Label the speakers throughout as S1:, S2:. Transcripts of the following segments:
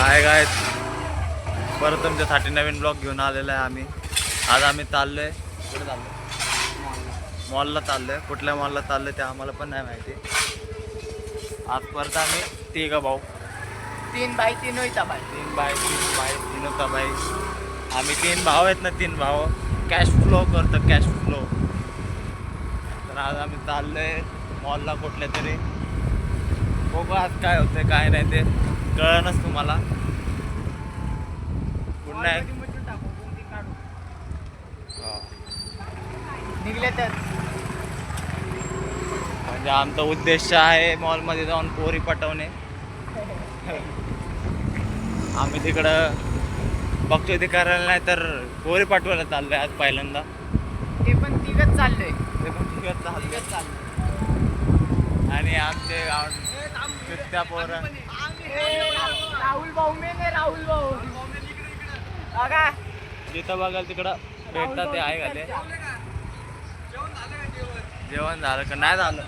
S1: Hi guys, परत तुमच्यासाठी नवीन blog घेऊन आलेला आहे आम्ही. आज आम्ही चाललोय कुठे चाललोय? मॉलला चाललोय. कुठल्या मॉलला चाललोय ते आम्हाला पण नाही माहिती. आज परत आम्ही तिघं भाऊ,
S2: 3x3 होता भाई.
S1: 3x3 होता भाई. आम्ही 3 भाऊ आहेत ना, 3 भाऊ कॅश फ्लो करतो, कॅश फ्लो. तर आज आम्ही चाललोय मॉलला कुठल्या तरी. बघू आज काय होतंय काय नाही ते कळणच तुम्हाला. पुन्हा
S2: निघले तर
S1: म्हणजे आमचा उद्देश आहे मॉलमध्ये जाऊन पोरी पटवणे. आम्ही तिकडं बघतोय ते करायला नाही तर पोरी पाठवायला चाललोय आज पहिल्यांदा.
S2: ते पण तिघच चाललंय.
S1: ते पण तिकडं चाललोय. आणि आमचे त्या पोरं
S2: राहुल भाऊ मेने, राहुल भाऊ बघा
S1: जिथं बघाल तिकडं भेटतात ते आहे का ते. जेवण झालं का नाही झालं?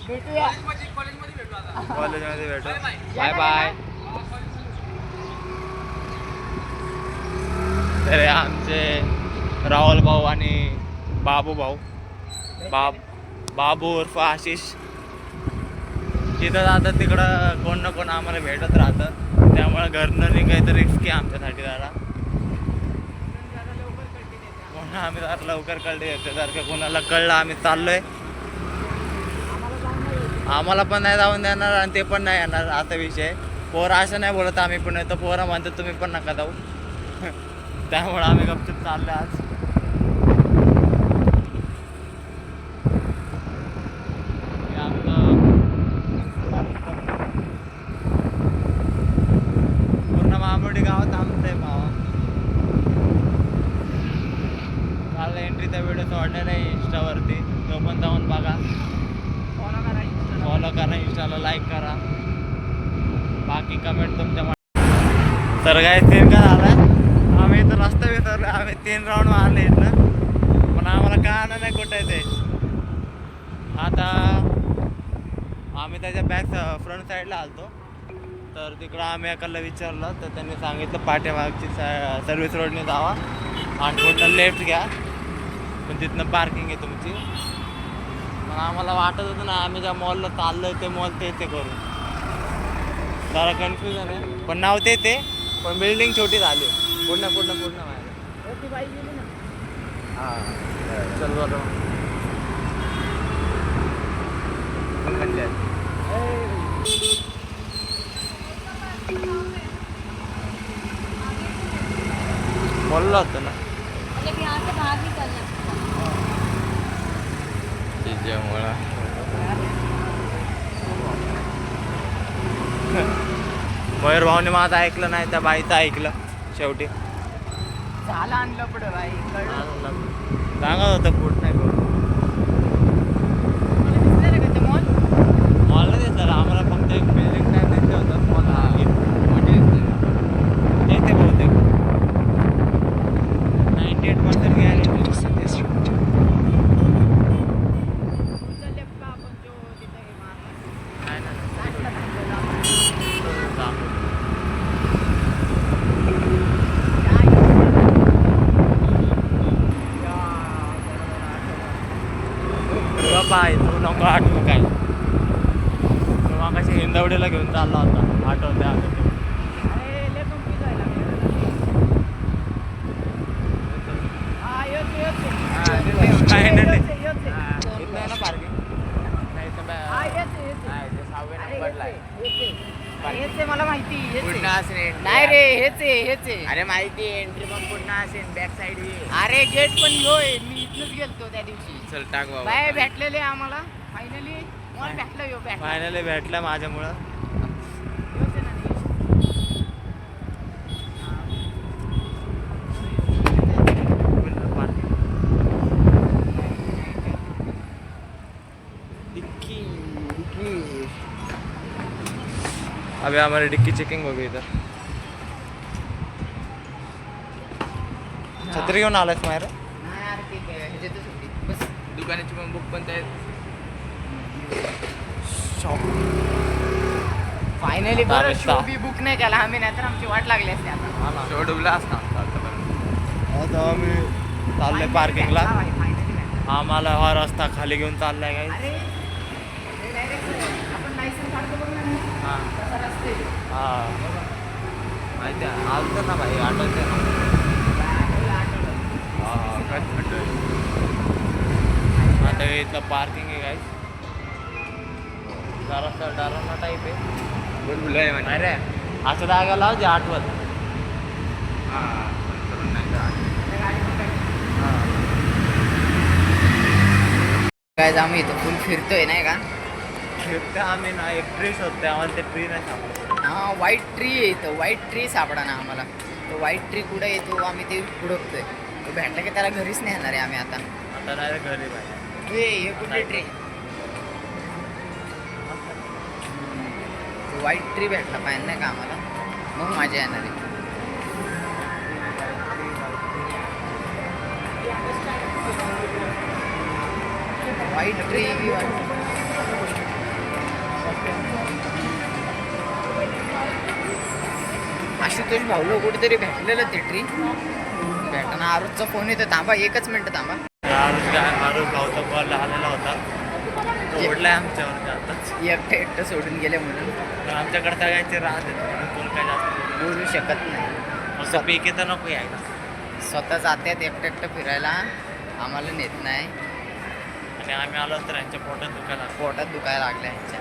S2: भेटूया
S1: कॉलेजमध्ये भेटू. Bye bye. तर आमचे राहुल भाऊ आणि बाबू भाऊ, बाबू उर्फ आशिष तिथं जातं. तिकडं कोण ना कोण आम्हाला भेटत राहतं. त्यामुळे घरनं निघायचं रिस्की आमच्यासाठी जरा. कोणा आम्ही जरा लवकर कळले येते जर का कोणाला कळलं आम्ही चाललोय. आम्हाला पण नाही जाऊन देणार आणि ते पण नाही येणार असा विषय. पोरं असं नाही बोलत आम्ही पण येतो. पोरं म्हणतो तुम्ही पण नका जाऊ. त्यामुळं आम्ही गपचूप चाललो आज. पूर्ण मामुर्डी गावात आमचं आहे भावा. काल एंट्रीचा व्हिडिओ सोडलेला आहे इंस्टावरती, तो पण जाऊन बघा. फॉलो करा, इंस्टाला लाईक करा. बाकी कमेंट तुमच्या. तर काय सीन का झाला, आम्ही इथं रस्ता विसरलो. आम्ही 3 राऊंड मारले इथनं, पण आम्हाला कळलं नाही कुठे ते. आता आम्ही त्याच्या बॅक फ्रंट साईडला आलतो. तर तिकडं आम्ही एकाला विचारलं तर त्यांनी सांगितलं पाठीमागची सर्व्हिस रोडने जावा आणि पुढनं लेफ्ट घ्या, पण तिथनं पार्किंग आहे तुमची. पण आम्हाला वाटत होतं ना आम्ही ज्या मॉलला चाललोय ते मॉल ते करू. जरा कन्फ्युजन आहे, पण नाव ते पण बिल्डिंग छोटी झाली. पूर्ण व्हायला. हां चल बरं. बोललो होतं ना त्याच्यामुळं. मयूर भाऊने माझं ऐकलं नाही, त्या बाईचं ऐकलं शेवटी.
S2: झालं आणलं पुढं भाई.
S1: सांगत होतं कुठं नाही करू.
S2: दिसलं का ते मॉल?
S1: मॉलला दिसलं आम्हाला, फक्त एक बिल्डिंग टाईप दिसलं होतं. मॉल येते बहुतेक 98% गॅरेंटी. बाय तू नको आठवू काय. तेव्हा कशी हिंदवडीला घेऊन चालला होता, आठवते आम्ही. ना पार्किंग नाही
S2: मला माहिती
S1: नाही
S2: रे. हेच आहे.
S1: अरे माहिती एंट्री पण पूर्ण असेल बॅक साईड.
S2: अरे गेट पण होय. मी इथनच गेलतो त्या दिवशी.
S1: चल टाक बाबा.
S2: बाय भेटलेले आम्हाला फायनली. मॉल भेटला.
S1: फायनली भेटला माझ्यामुळं. अभी हमारी डिक्की चेकिंग हो गई इधर. छत्री घेऊन आलायस मायरा?
S2: बस दुकानाची पण बुक पण त्या
S1: शॉप
S2: फायनली
S1: आता
S2: बरं
S1: आम्ही
S2: शो बी बुक नाही केला आम्ही, नाहीतर आमची वाट लागली असते आता.
S3: शो डुबला असता
S1: आता आम्ही चाललोय पार्किंगला. आम्हाला हा रस्ता खाली घेऊन चाललाय काय.
S2: अरे हे direct आपण लायसन काढतो बघ ना,
S1: हा
S2: तसा रस्ते.
S1: हा माहिती आहे आलतं ना भाई, आठवते ना. आता इथलं पार्किंग आहे काय, जरासं डरावना टाईप आहे.
S3: बुलबुलाय म्हणे.
S1: अरे असं जागा लाव जे आठवत.
S2: काय आम्ही इथं फुल फिरतोय नाही का.
S1: फिरते आम्ही ना, एक ट्री शोधते, आम्हाला ते ट्री नाही सापडत.
S2: हा व्हाईट ट्री आहे इथं, व्हाईट ट्री सापडा ना आम्हाला. तो व्हाईट ट्री कुठे येतो आम्ही ते हुडकतोय. तो भेटला की त्याला घरीच नाही येणार आहे आम्ही आता.
S1: आता डायरेक्ट घरी पाहिजे.
S2: हे कुठली ट्री, व्हाईट ट्री भेटला पाहिजे नाही का आम्हाला, मग मजा येणार आहे. व्हाईट ट्री आशुतोष भाऊला कुठेतरी भेटलेलं ते ट्री भेटताना. आरुजचा फोन येतो, थांबा एकच मिनिट थांबा.
S1: आरुष भाऊचा कॉल आलेला होता, तो ओढलाय आमच्यावर आताच.
S2: एकटं सोडून गेले म्हणून
S1: पण आमच्याकडे सगळ्यांचे राहत आहेत म्हणून कोण काय जास्त
S2: बोलू शकत नाही.
S1: असं पैकी तर नको यायला.
S2: स्वतः जातात एकटं फिरायला, आम्हाला नेत नाही.
S1: आणि आम्ही आलो तर यांच्या पोटात दुखायला
S2: पोटात दुखायला लागल्या ह्यांच्या.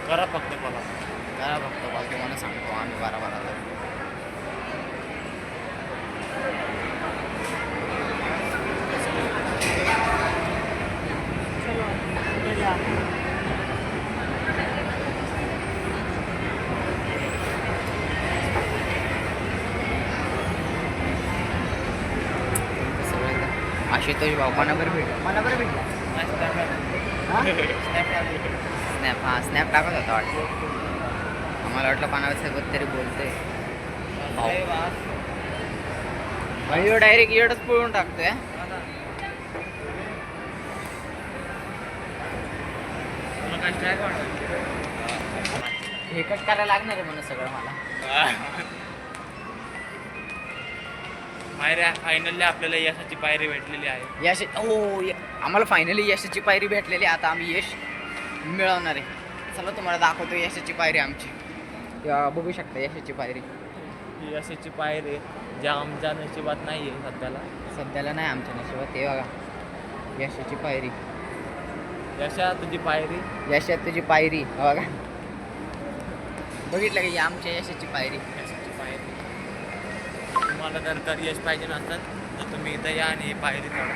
S1: करा फक्त बोला.
S2: करा फक्त कॉल, तुम्हाला सांगतो आम्ही बरोबर आलो. आशुतोष भाऊ कोणाबर भेटला, कोणाबर भेटला. स्नॅप, हां स्नॅप टाकत होता वाटतं. आम्हाला वाटलं कोणासोबत तरी बोलतोय. भाई डायरेक्ट येडच पळून टाकतोय. हे कट करायला लागणार आहे म्हणून सगळं मला.
S1: मायऱ्या फायनली आपल्याला यशाची पायरी भेटलेली आहे.
S2: यश आम्हाला फायनली यशाची पायरी भेटलेली. आता आम्ही यश मिळवणार आहे. चला तुम्हाला दाखवतो यशाची पायरी आमची. बघू शकता यशाची पायरी.
S1: ही यशाची पायरी ज्या आमच्या नशिबात नाही आहे सध्याला.
S2: सध्याला नाही आमच्या नशिबात. ते बघा यशाची पायरी.
S1: यशा तुझी पायरी.
S2: यशात तुझी पायरी बघा. बघितलं का ही आमच्या यशाची पायरी.
S1: यशाची पायरी. तुम्हाला जर तर यश पाहिजे नसतं तर तुम्ही इथं या आणि ही पायरी चढा,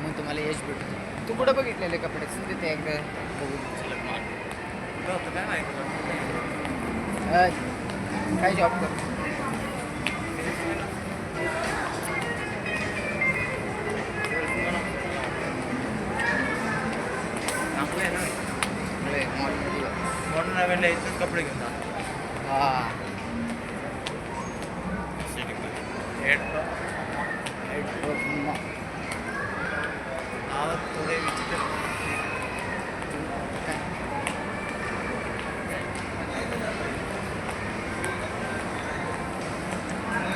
S2: मग तुम्हाला यश भेटतो. तू कुठं बघितलेले कपडे ते एकदा बघू.
S1: कुठं होतं काय माहिती
S2: काय जॉब करतो.
S1: चांगलं आहे ना. मॉडर्न नव्याला इथंच कपडे घेऊन जातो.
S2: हां
S1: आवाज थोडे विचित्र.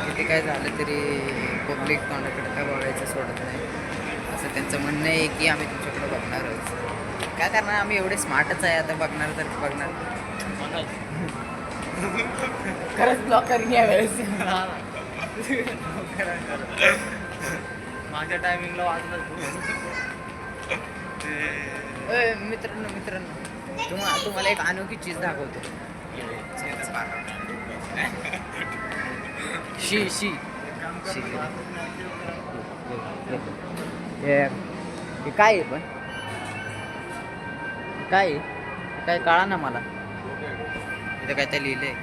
S2: किती काय झालं तरी पब्लिक तोंडाकडे काय बघायचं सोडत नाही. असं त्यांचं म्हणणं आहे की आम्ही तुमच्याकडे बघणारच. काय करणार, आम्ही एवढे स्मार्टच आहे. आता बघणार तर बघणार. खरंच ब्लॉक करून या वेळेस.
S1: माझ्या टायमिंगला वाजलं.
S2: मित्रांनो तुम्हाला एक अनोखी चीज दाखवतो. शी शी शी हे काय आहे पण काय कळा ना मला. इथं काय ते लिहिलंय.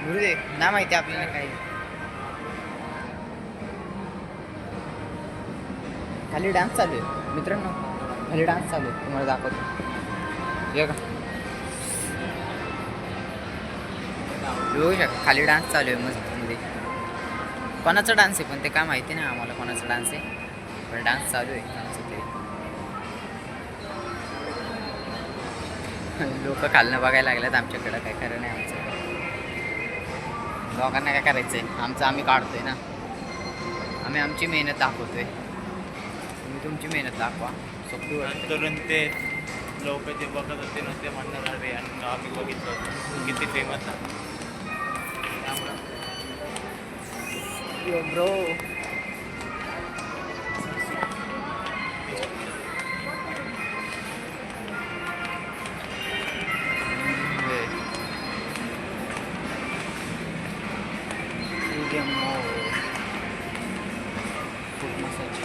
S2: गुरुदे ना माहिती आपल्याला काय. खाली डान्स चालू आहे मित्रांनो. खाली डान्स चालू आहे, तुम्हाला दाखवतो. ये का बघू शकता खाली डान्स चालू आहे मस्त मध्ये. कोणाचा डान्स आहे पण ते काय माहिती नाही आम्हाला कोणाचा डान्स आहे, पण डान्स चालू आहे आमचं ते. लोक खालनं बघायला लागलेत आमच्याकडं, काय खरं नाही आमचं. लोकांना काय करायचंय, आमचं आम्ही काढतोय ना. आम्ही आमची मेहनत दाखवतोय, तुम्ही तुमची मेहनत दाखवा. सोपी वाटतं.
S1: नंतरून ते लोक जे बघत होते ना ते म्हणणार अरे आणि आम्ही बघितलं होतं किती फेमस आहे.
S2: यो ब्रो, खूप मसाज.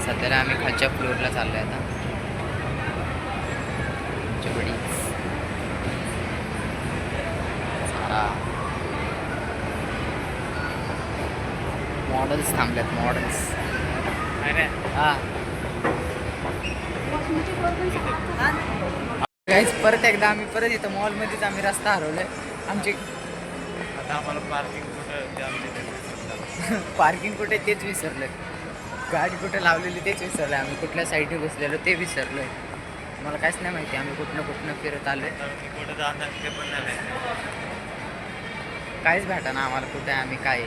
S2: सध्याला आम्ही खालच्या फ्लोअरला चाललो आहे आता. मॉडेल्स थांबल्यात, मॉडेल्स. हां गाईस, परत एकदा आम्ही परत इथं मॉलमध्येच आम्ही रस्ता हरवलोय. आमची
S1: आता आम्हाला पार्किंग कुठं ते आमच्या
S2: पार्किंग कुठे तेच विसरलोय. गाडी कुठे लावलेली तेच विसरलोय. आम्ही कुठल्या साईडने बसलेलो ते विसरलोय. मला काहीच नाही माहिती आम्ही कुठनं फिरत आलोय.
S1: कुठं जाणार ते पण नाही माहिती.
S2: काहीच भेटा ना आम्हाला कुठे आम्ही काय.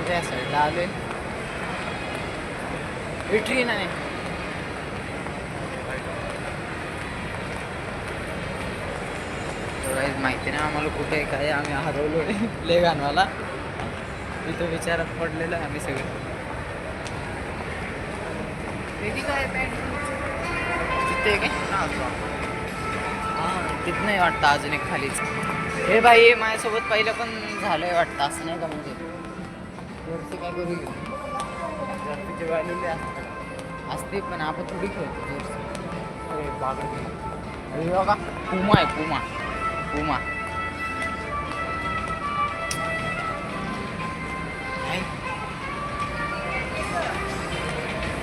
S2: त्या साईडला आलोय. विटरी नाही माहिती नाही आम्हाला कुठे काय. आम्ही हरवलो प्ले गाणवाला तिथं विचारात पडलेलं आहे आम्ही सगळे. काय तिथे काय हां तिथं नाही वाटतं अजून एक खालीच. हे बाई हे माझ्यासोबत पहिलं पण झालंय वाटतं असं नाही का. म्हणजे जर्सी काय करू जर्सीची व्हॅल्यू असते पण आपण थोडी खेळतो जर्सी. बघा पुमा आहे पुमा पुमा.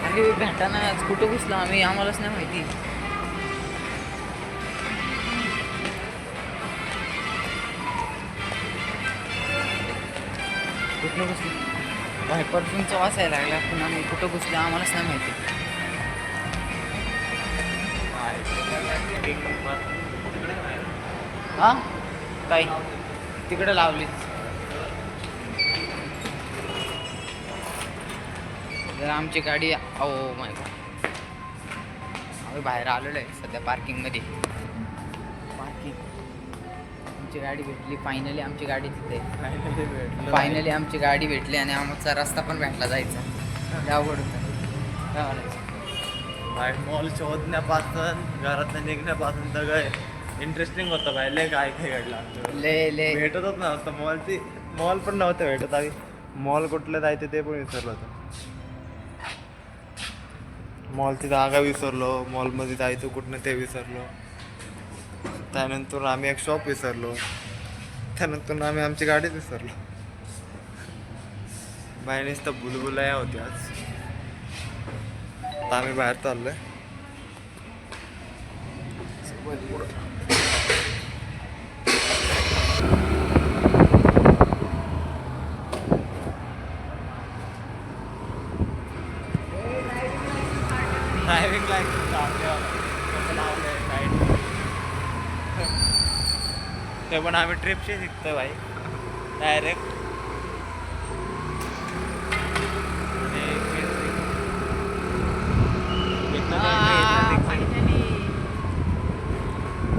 S2: अरे भेटाना कुठं घुसलो आम्ही आम्हालाच नाही माहिती. कुठं घुसलो बाहेर परफ्यूमचा वास यायला लागला पण आम्ही कुठं घुसलो आम्हालाच नाही माहिती. हां काय तिकडे लावलीच. जर आमची गाडी ओ माय गॉड आम्ही बाहेर आलेलो आहे सध्या पार्किंगमध्ये. आमची गाडी भेटली फायनली. आमची गाडी तिथे फायनली आमची गाडी भेटली आणि आमचा रस्ता पण भेटला जायचा. अवघड होतं काय म्हणायचं.
S1: बाहेर मॉल शोधण्यापासून घरातनं निघण्यापासून सगळं इंटरेस्टिंग होतं. बाहेर लय काय काय घडलं आमचं.
S2: ले
S1: भेटतच नव्हतं मॉल पण नव्हतं भेटत. आम्ही मॉल कुठलं जायचं ते पण विसरलो होतं. मॉलची जागा विसरलो. मॉलमध्ये जायचं कुठनं ते विसरलो. त्यानंतर आम्ही एक शॉप विसरलो. त्यानंतर आम्ही आमची गाडीच विसरलो. बाहेरच तर बुलबुलाया होती आज. आता आम्ही बाहेर चाललोय. ड्रायव्हिंग लायसन्स ते पण आम्ही ट्रिपशी शिकतोय भाई डायरेक्ट.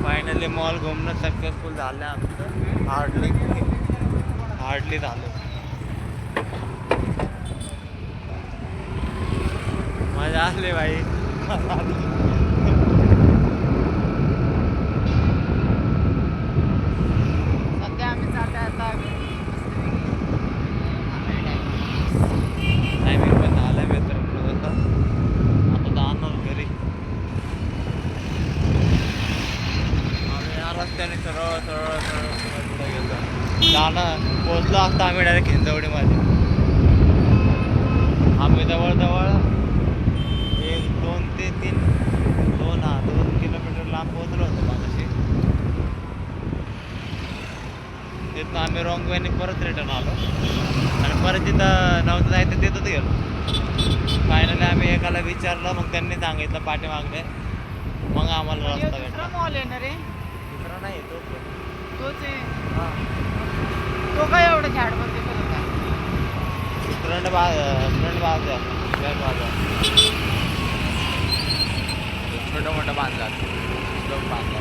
S1: फायनली मॉल घुमणं सक्सेसफुल झालं आमचं. हार्डली झालं. मजा आली भाई.
S2: सध्या आम्ही चाललो आता.
S1: टायमिंग पण झालं मित्र आता जाणार घरी. आम्ही या रस्त्याने सरळ सरळ सरळ पुढे गेलो. जाणं पोचलो असता आम्ही डायरेक्ट हिंजवडीमध्ये. आम्ही जवळजवळ एक 2 किलोमीटर लांब पोहोचलो होतो मागाशी. तिथून आम्ही रॉंग वेने परत रिटर्न आलो आणि परत तिथं नव्हतं जायचं तिथंच गेलो. फायनली आम्ही एकाला विचारलं, मग त्यांनी सांगितलं पाठीमागणे, मग आम्हाला रस्ता
S2: दुसरा
S1: भेटला.
S2: मॉल आहे ना रे,
S1: दुसरा नाही तोच आहे.
S2: तोच आहे.
S1: हां
S2: तो काय एवढं झाडवर दिसत होता?
S1: फ्रंट बाजू आहे. छोटं मोठं बांधलं लोक बांधलं.